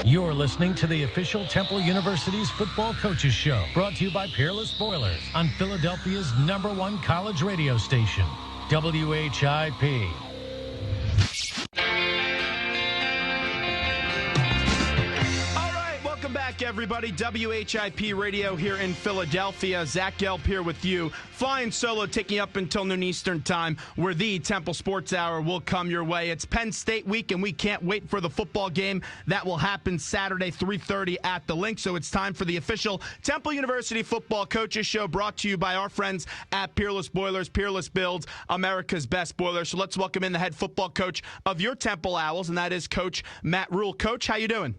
You're listening to the official Temple University's Football Coaches Show, brought to you by Peerless Boilers on Philadelphia's #1 college radio station, WHIP. Welcome back, everybody. WHIP Radio here in Philadelphia. Zach Gelb here with you. Flying solo, taking you up until noon Eastern time, where the Temple Sports Hour will come your way. It's Penn State week, and we can't wait for the football game. That will happen Saturday, 3:30 at the Link. So it's time for the official Temple University Football Coaches Show, brought to you by our friends at Peerless Boilers. Peerless builds America's best boiler. So let's welcome in the head football coach of your Temple Owls, and that is Coach Matt Rhule. Coach, how you doing?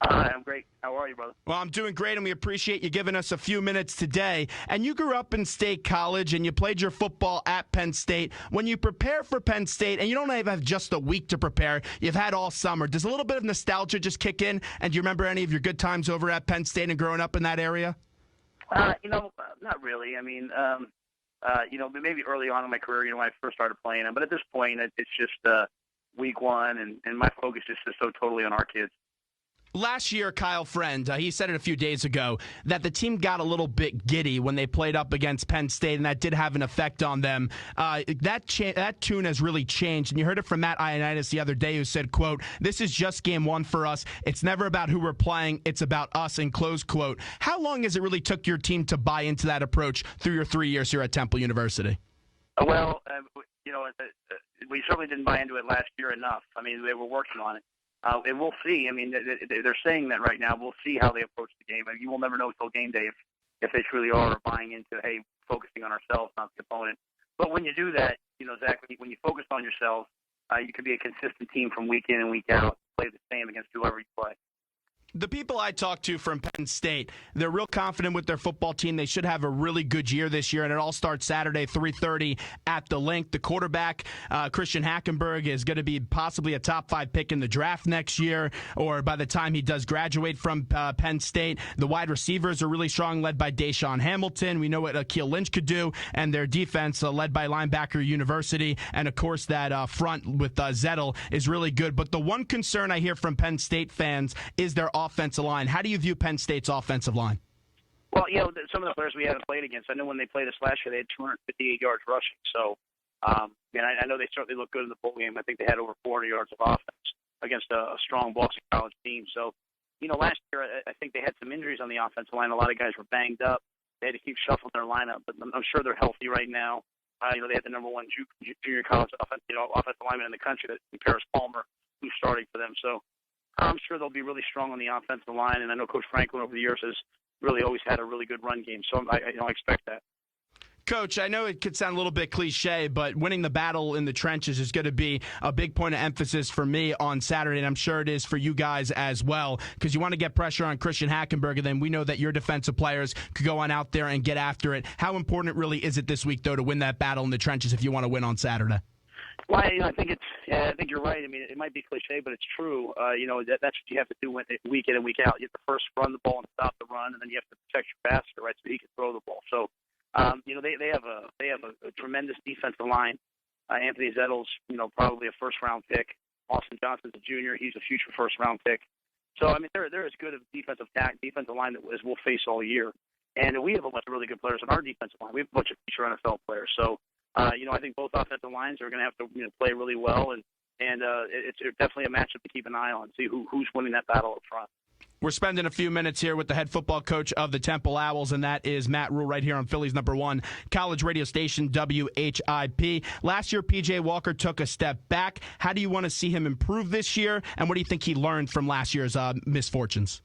I'm great. How are you, brother? Well, I'm doing great, and we appreciate you giving us a few minutes today. And you grew up in State College, and you played your football at Penn State. When you prepare for Penn State, and you don't have just a week to prepare, you've had all summer, does a little bit of nostalgia just kick in? And do you remember any of your good times over at Penn State and growing up in that area? Not really. I mean, maybe early on in my career, when I first started playing. But at this point, it's just week one, and my focus is just so totally on our kids. Last year, Kyle Friend, he said it a few days ago, that the team got a little bit giddy when they played up against Penn State, and that did have an effect on them. That tune has really changed, and you heard it from Matt Ioannidis the other day, who said, quote, "This is just game one for us. It's never about who we're playing. It's about us," and close quote. How long has it really took your team to buy into that approach through your 3 years here at Temple University? Well, we certainly didn't buy into it last year enough. I mean, they were working on it. And we'll see. I mean, they're saying that right now. We'll see how they approach the game. I mean, you will never know until game day if they truly are buying into, hey, focusing on ourselves, not the opponent. But when you do that, Zach, when you focus on yourself, you can be a consistent team from week in and week out, play the same against whoever you play. The people I talked to from Penn State, they're real confident with their football team. They should have a really good year this year, and it all starts Saturday, 3:30 at the Link. The quarterback, Christian Hackenberg, is going to be possibly a top 5 pick in the draft next year, or by the time he does graduate from Penn State. The wide receivers are really strong, led by Deshaun Hamilton. We know what Akeel Lynch could do, and their defense, led by linebacker University, and of course that front with Zettel is really good. But the one concern I hear from Penn State fans is their offensive line. How do you view Penn State's offensive line? Well, some of the players we haven't played against, I know when they played us last year, they had 258 yards rushing. So, I know they certainly looked good in the bowl game. I think they had over 400 yards of offense against a strong Boston College team. So, last year, I think they had some injuries on the offensive line. A lot of guys were banged up. They had to keep shuffling their lineup, but I'm sure they're healthy right now. They had the #1 junior college offensive lineman in the country, Paris Palmer, who's starting for them. So, I'm sure they'll be really strong on the offensive line, and I know Coach Franklin over the years has really always had a really good run game, so I expect that. Coach, I know it could sound a little bit cliche, but winning the battle in the trenches is going to be a big point of emphasis for me on Saturday, and I'm sure it is for you guys as well, because you want to get pressure on Christian Hackenberg, and then we know that your defensive players could go on out there and get after it. How important really is it this week, though, to win that battle in the trenches if you want to win on Saturday? Well, I think you're right. I mean, it might be cliche, but it's true. That's what you have to do week in and week out. You have to first run the ball and stop the run, and then you have to protect your passer, right, so he can throw the ball. So, they have a tremendous defensive line. Anthony Zettel's, probably a first-round pick. Austin Johnson's a junior. He's a future first-round pick. So, I mean, they're as good of a defensive line as we'll face all year. And we have a bunch of really good players on our defensive line. We have a bunch of future NFL players. So, I think both offensive lines are going to have to play really well, and it's definitely a matchup to keep an eye on, see who's winning that battle up front. We're spending a few minutes here with the head football coach of the Temple Owls, and that is Matt Rhule right here on Philly's #1 college radio station, WHIP. Last year, P.J. Walker took a step back. How do you want to see him improve this year, and what do you think he learned from last year's misfortunes?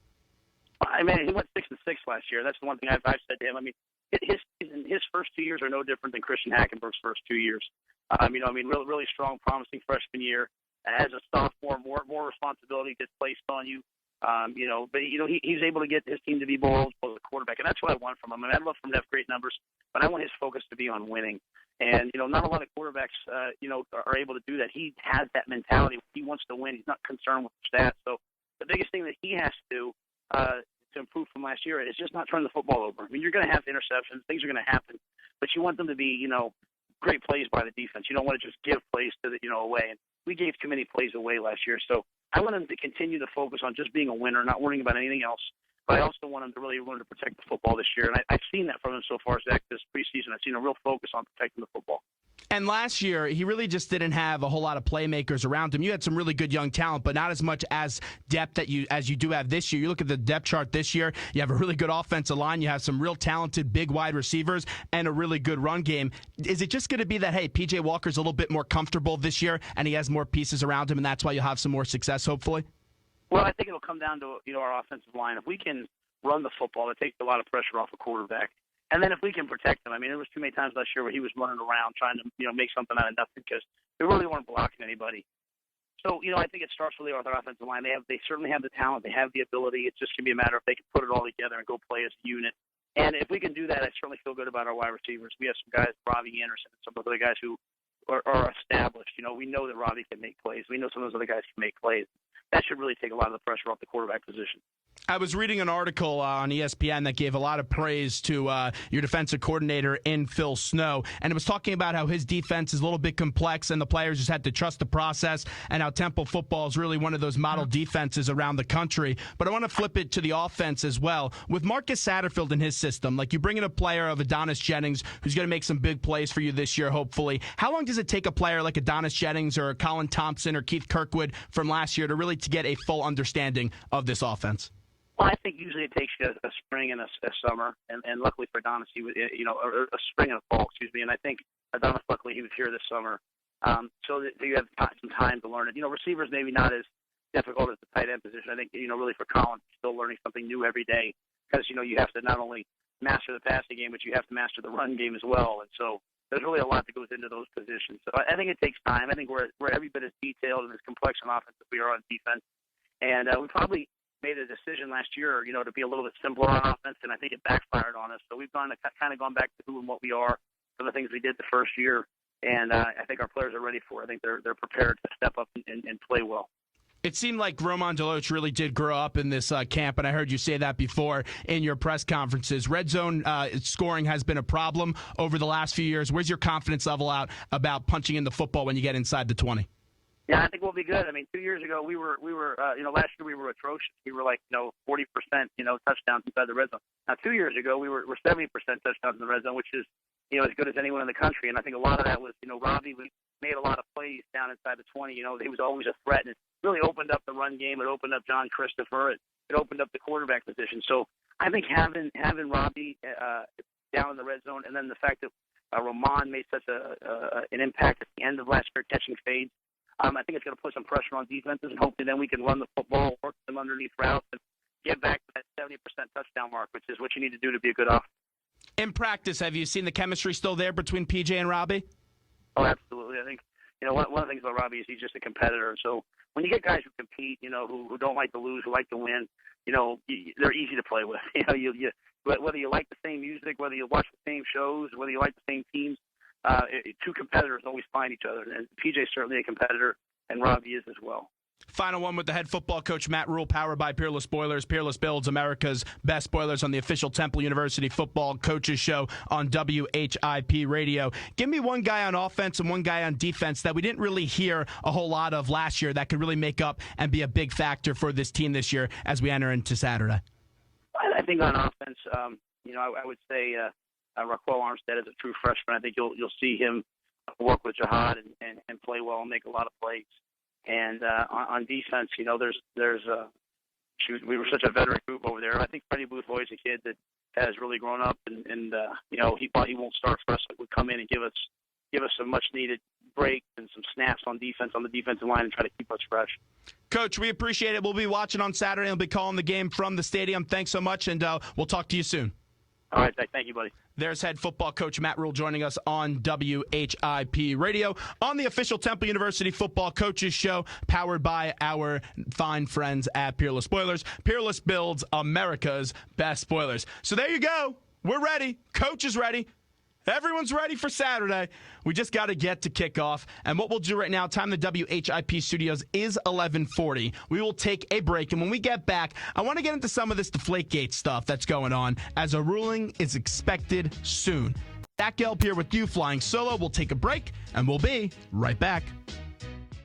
I mean, he went 6-6 last year. That's the one thing I've said to him. I mean, his first 2 years are no different than Christian Hackenberg's first 2 years. Really strong, promising freshman year. As a sophomore, more responsibility gets placed on you. He's able to get his team to be below as a quarterback, and that's what I want from him. I mean, I'd love for him to have great numbers, but I want his focus to be on winning. And, not a lot of quarterbacks, are able to do that. He has that mentality. He wants to win. He's not concerned with the stats. So the biggest thing that he has to do to improve from last year is just not turn the football over. I mean, you're going to have interceptions. Things are going to happen, but you want them to be, great plays by the defense. You don't want to just give plays to away. And we gave too many plays away last year. So I want him to continue to focus on just being a winner, not worrying about anything else. But I also want him to really learn to protect the football this year. And I've seen that from him so far, Zach, this preseason. I've seen a real focus on protecting the football. And last year, he really just didn't have a whole lot of playmakers around him. You had some really good young talent, but not as much as depth as you do have this year. You look at the depth chart this year, you have a really good offensive line, you have some real talented big wide receivers, and a really good run game. Is it just going to be that, hey, P.J. Walker's a little bit more comfortable this year, and he has more pieces around him, and that's why you'll have some more success, hopefully? Well, I think it'll come down to our offensive line. If we can run the football, it takes a lot of pressure off a quarterback. And then if we can protect him, I mean, there was too many times last year where he was running around trying to, make something out of nothing because they really weren't blocking anybody. So, I think it starts really with our offensive line. They certainly have the talent. They have the ability. It's just going to be a matter of they can put it all together and go play as a unit. And if we can do that, I certainly feel good about our wide receivers. We have some guys, Robbie Anderson, and some of the other guys who are established. We know that Robbie can make plays. We know some of those other guys can make plays. That should really take a lot of the pressure off the quarterback position. I was reading an article on ESPN that gave a lot of praise to your defensive coordinator in Phil Snow, and it was talking about how his defense is a little bit complex and the players just had to trust the process, and how Temple football is really one of those model defenses around the country. But I want to flip it to the offense as well. With Marcus Satterfield in his system, like you bring in a player of Adonis Jennings who's going to make some big plays for you this year, hopefully. How long does it take a player like Adonis Jennings or Colin Thompson or Keith Kirkwood from last year to really to get a full understanding of this offense? Well, I think usually it takes you a spring and a summer, and luckily for Adonis, he was, or a spring and a fall, and I think Adonis, luckily, he was here this summer, so that you have some time to learn it. Receivers maybe not as difficult as the tight end position. I think, really for Colin, still learning something new every day because, you have to not only master the passing game, but you have to master the run game as well, and so there's really a lot that goes into those positions. So I think it takes time. I think we're every bit as detailed and as complex on offense as we are on defense, and we probably made a decision last year, to be a little bit simpler on offense, and I think it backfired on us. So we've kind of gone back to who and what we are for the things we did the first year, and I think our players are ready for it. I think they're prepared to step up and play well. It seemed like Roman Deloach really did grow up in this camp, and I heard you say that before in your press conferences. Red zone scoring has been a problem over the last few years. Where's your confidence level out about punching in the football when you get inside the 20? Yeah, I think we'll be good. I mean, 2 years ago we were last year we were atrocious. We were like 40%, touchdowns inside the red zone. Now 2 years ago we were 70% touchdowns in the red zone, which is as good as anyone in the country. And I think a lot of that was Robbie made a lot of plays down inside the 20. He was always a threat, and it really opened up the run game. It opened up John Christopher. It opened up the quarterback position. So I think having Robbie down in the red zone, and then the fact that Roman made such an impact at the end of last year catching fades. I think it's going to put some pressure on defenses, and hopefully then we can run the football, work them underneath routes, and get back to that 70% touchdown mark, which is what you need to do to be a good offense. In practice, have you seen the chemistry still there between PJ and Robbie? Oh, absolutely. I think one of the things about Robbie is he's just a competitor. So when you get guys who compete, who don't like to lose, who like to win, they're easy to play with. Whether you like the same music, whether you watch the same shows, whether you like the same teams. Two competitors always find each other, and PJ's certainly a competitor, and Robbie is as well. Final one with the head football coach, Matt Rhule, powered by Peerless Spoilers. Peerless builds America's best spoilers on the official Temple University football coaches show on WHIP radio. Give me one guy on offense and one guy on defense that we didn't really hear a whole lot of last year that could really make up and be a big factor for this team this year as we enter into Saturday. I think on offense, I would say Raquel Armstead is a true freshman. I think you'll see him work with Jihad and play well and make a lot of plays. And on defense, we were such a veteran group over there. I think Freddie Boothroyd's a kid that has really grown up, and he thought he won't start for us, but would come in and give us some much needed breaks and some snaps on defense on the defensive line and try to keep us fresh. Coach, we appreciate it. We'll be watching on Saturday. We'll be calling the game from the stadium. Thanks so much, and we'll talk to you soon. All right, thank you, buddy. There's head football coach Matt Rhule joining us on WHIP Radio on the official Temple University football coaches show, powered by our fine friends at Peerless Spoilers. Peerless builds America's best spoilers. So there you go. We're ready. Coach is ready. Everyone's ready for Saturday. We just got to get to kickoff. And what we'll do right now, time the WHIP studios is 11:40. We will take a break. And when we get back, I want to get into some of this Deflategate stuff that's going on as a ruling is expected soon. Zach Gelb here with you, flying solo. We'll take a break, and we'll be right back.